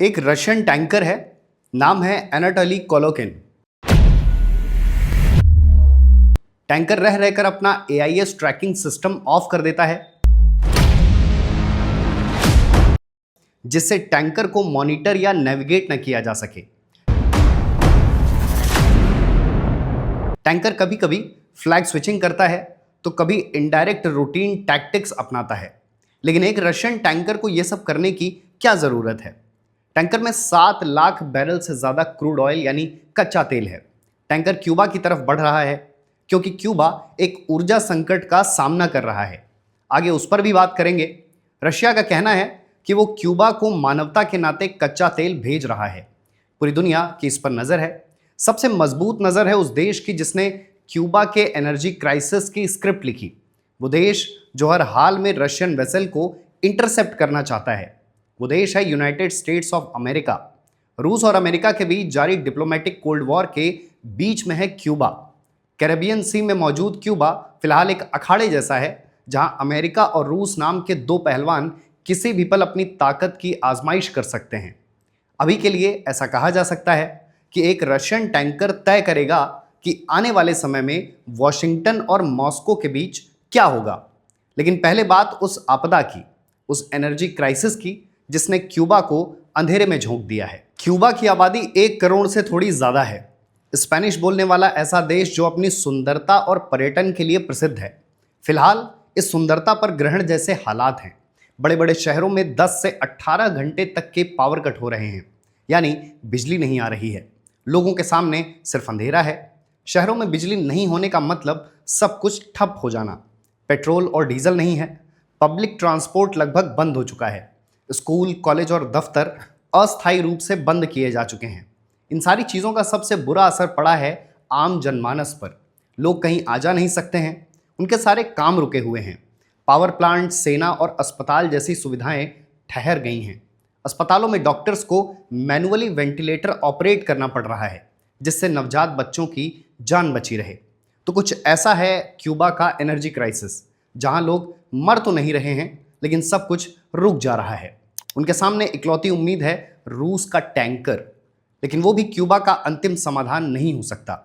एक Russian tanker है, नाम है एनाटोली कोलोकिन। टैंकर रह रहकर अपना AIS ट्रैकिंग सिस्टम ऑफ कर देता है, जिससे टैंकर को मॉनिटर या नेविगेट न किया जा सके। टैंकर कभी कभी फ्लैग स्विचिंग करता है तो कभी इनडायरेक्ट रूटीन टैक्टिक्स अपनाता है, लेकिन एक रशियन टैंकर को यह सब करने की क्या जरूरत है? टैंकर में 7 लाख बैरल से ज्यादा क्रूड ऑयल यानी कच्चा तेल है। टैंकर क्यूबा की तरफ बढ़ रहा है क्योंकि क्यूबा एक ऊर्जा संकट का सामना कर रहा है। आगे उस पर भी बात करेंगे। रशिया का कहना है कि वो क्यूबा को मानवता के नाते कच्चा तेल भेज रहा है। पूरी दुनिया की इस पर नजर है। सबसे मजबूत नजर है उस देश की जिसने क्यूबा के एनर्जी क्राइसिस की स्क्रिप्ट लिखी। वो देश जो हर हाल में रशियन वेसल को इंटरसेप्ट करना चाहता है, वो देश है यूनाइटेड स्टेट्स ऑफ अमेरिका। रूस और अमेरिका के बीच जारी डिप्लोमेटिक कोल्ड वॉर के बीच में है क्यूबा। कैरेबियन सी में मौजूद क्यूबा फिलहाल एक अखाड़े जैसा है, जहां अमेरिका और रूस नाम के दो पहलवान किसी भी पल अपनी ताकत की आजमाइश कर सकते हैं। अभी के लिए ऐसा कहा जा सकता है कि एक रशियन टैंकर तय करेगा कि आने वाले समय में वॉशिंगटन और मॉस्को के बीच क्या होगा। लेकिन पहले बात उस आपदा की, उस एनर्जी क्राइसिस की जिसने क्यूबा को अंधेरे में झोंक दिया है। क्यूबा की आबादी 1 करोड़ से थोड़ी ज्यादा है। स्पेनिश बोलने वाला ऐसा देश जो अपनी सुंदरता और पर्यटन के लिए प्रसिद्ध है। फिलहाल इस सुंदरता पर ग्रहण जैसे हालात हैं। बड़े बड़े शहरों में 10 से 18 घंटे तक के पावर कट हो रहे हैं, यानी बिजली नहीं आ रही है। लोगों के सामने सिर्फ अंधेरा है। शहरों में बिजली नहीं होने का मतलब सब कुछ ठप हो जाना। पेट्रोल और डीजल नहीं है। पब्लिक ट्रांसपोर्ट लगभग बंद हो चुका है। स्कूल, कॉलेज और दफ्तर अस्थायी रूप से बंद किए जा चुके हैं। इन सारी चीज़ों का सबसे बुरा असर पड़ा है आम जनमानस पर। लोग कहीं आ जा नहीं सकते हैं, उनके सारे काम रुके हुए हैं। पावर प्लांट, सेना और अस्पताल जैसी सुविधाएं ठहर गई हैं। अस्पतालों में डॉक्टर्स को मैनुअली वेंटिलेटर ऑपरेट करना पड़ रहा है, जिससे नवजात बच्चों की जान बची रहे। तो कुछ ऐसा है क्यूबा का एनर्जी क्राइसिस, जहां लोग मर तो नहीं रहे हैं, लेकिन सब कुछ रुक जा रहा है। उनके सामने इकलौती उम्मीद है रूस का टैंकर, लेकिन वो भी क्यूबा का अंतिम समाधान नहीं हो सकता।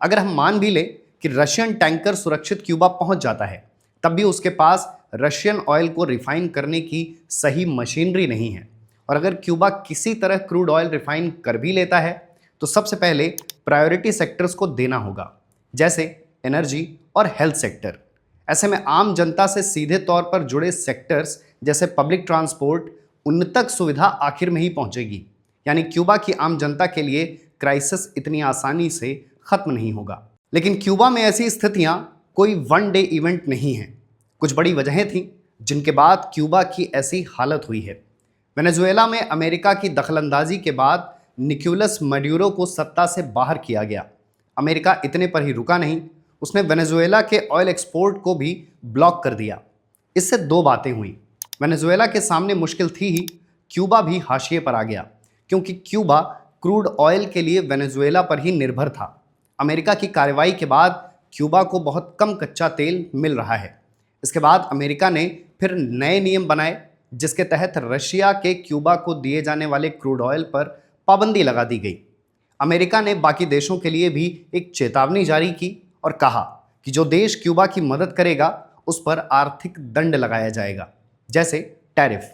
अगर हम मान भी ले कि रशियन टैंकर सुरक्षित क्यूबा पहुंच जाता है, तब भी उसके पास रशियन ऑयल को रिफाइन करने की सही मशीनरी नहीं है। और अगर क्यूबा किसी तरह क्रूड ऑयल रिफाइन कर भी लेता है, तो सबसे पहले प्रायोरिटी सेक्टर्स को देना होगा, जैसे एनर्जी और हेल्थ सेक्टर। ऐसे में आम जनता से सीधे तौर पर जुड़े सेक्टर्स जैसे पब्लिक ट्रांसपोर्ट, उन तक सुविधा आखिर में ही पहुंचेगी। यानी क्यूबा की आम जनता के लिए क्राइसिस इतनी आसानी से खत्म नहीं होगा। लेकिन क्यूबा में ऐसी स्थितियां कोई वन डे इवेंट नहीं है। कुछ बड़ी वजहें थीं जिनके बाद क्यूबा की ऐसी हालत हुई है। वेनेजुएला में अमेरिका की दखलंदाजी के बाद निकोलस मड्यूरो को सत्ता से बाहर किया गया। अमेरिका इतने पर ही रुका नहीं, उसने वेनेजुएला के ऑयल एक्सपोर्ट को भी ब्लॉक कर दिया। इससे दो बातें हुई। वेनेजुएला के सामने मुश्किल थी ही, क्यूबा भी हाशिए पर आ गया, क्योंकि क्यूबा क्रूड ऑयल के लिए वेनेजुएला पर ही निर्भर था। अमेरिका की कार्रवाई के बाद क्यूबा को बहुत कम कच्चा तेल मिल रहा है। इसके बाद अमेरिका ने फिर नए नियम बनाए, जिसके तहत रशिया के क्यूबा को दिए जाने वाले क्रूड ऑयल पर पाबंदी लगा दी गई। अमेरिका ने बाकी देशों के लिए भी एक चेतावनी जारी की और कहा कि जो देश क्यूबा की मदद करेगा उस पर आर्थिक दंड लगाया जाएगा, जैसे टैरिफ।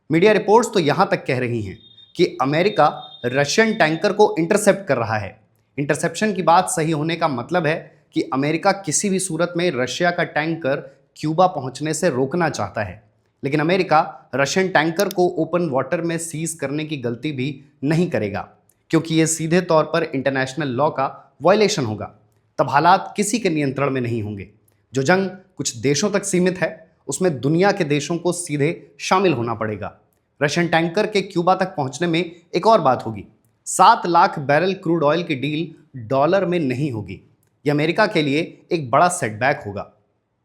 मीडिया रिपोर्ट्स तो यहां तक कह रही हैं कि अमेरिका रशियन टैंकर को इंटरसेप्ट कर रहा है। इंटरसेप्शन की बात सही होने का मतलब है कि अमेरिका किसी भी सूरत में रशिया का टैंकर क्यूबा पहुंचने से रोकना चाहता है। लेकिन अमेरिका रशियन टैंकर को ओपन वाटर में सीज करने की गलती भी नहीं करेगा, क्योंकि यह सीधे तौर पर इंटरनेशनल लॉ का वायलेशन होगा। तब हालात किसी के नियंत्रण में नहीं होंगे। जो जंग कुछ देशों तक सीमित है, उसमें दुनिया के देशों को सीधे शामिल होना पड़ेगा। रशियन टैंकर के क्यूबा तक पहुंचने में एक और बात होगी। 7 लाख बैरल क्रूड ऑयल की डील डॉलर में नहीं होगी। यह अमेरिका के लिए एक बड़ा सेटबैक होगा।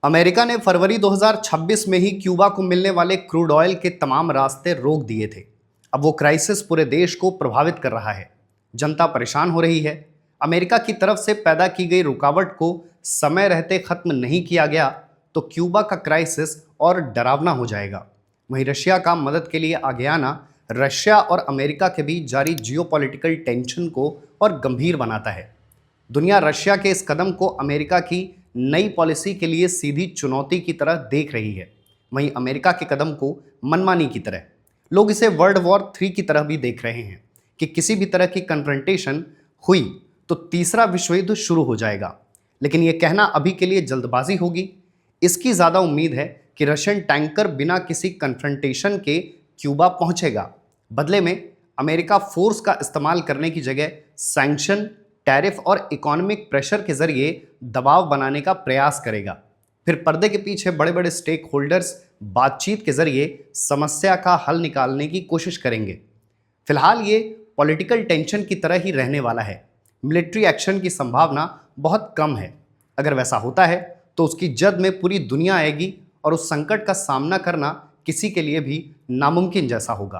अमेरिका ने फरवरी 2026 में ही क्यूबा को मिलने वाले क्रूड ऑयल के तमाम रास्ते रोक दिए थे। अब वो क्राइसिस पूरे देश को प्रभावित कर रहा है। जनता परेशान हो रही है। अमेरिका की तरफ से पैदा की गई रुकावट को समय रहते खत्म नहीं किया गया तो क्यूबा का क्राइसिस और डरावना हो जाएगा। वहीं रशिया का मदद के लिए आगे आना रशिया और अमेरिका के बीच जारी जियोपॉलिटिकल टेंशन को और गंभीर बनाता है। दुनिया रशिया के इस कदम को अमेरिका की नई पॉलिसी के लिए सीधी चुनौती की तरह देख रही है, वहीं अमेरिका के कदम को मनमानी की तरह। लोग इसे वर्ल्ड वॉर 3 की तरह भी देख रहे हैं कि किसी भी तरह की कन्फ्रंटेशन हुई तो तीसरा विश्व युद्ध शुरू हो जाएगा। लेकिन यह कहना अभी के लिए जल्दबाजी होगी। इसकी ज़्यादा उम्मीद है कि रशियन टैंकर बिना किसी कन्फ्रंटेशन के क्यूबा पहुंचेगा। बदले में अमेरिका फोर्स का इस्तेमाल करने की जगह सैंक्शन, टैरिफ और इकोनॉमिक प्रेशर के जरिए दबाव बनाने का प्रयास करेगा। फिर पर्दे के पीछे बड़े बड़े स्टेक होल्डर्स बातचीत के जरिए समस्या का हल निकालने की कोशिश करेंगे। फिलहाल ये पॉलिटिकल टेंशन की तरह ही रहने वाला है। मिलिट्री एक्शन की संभावना बहुत कम है। अगर वैसा होता है तो उसकी जद में पूरी दुनिया आएगी और उस संकट का सामना करना किसी के लिए भी नामुमकिन जैसा होगा।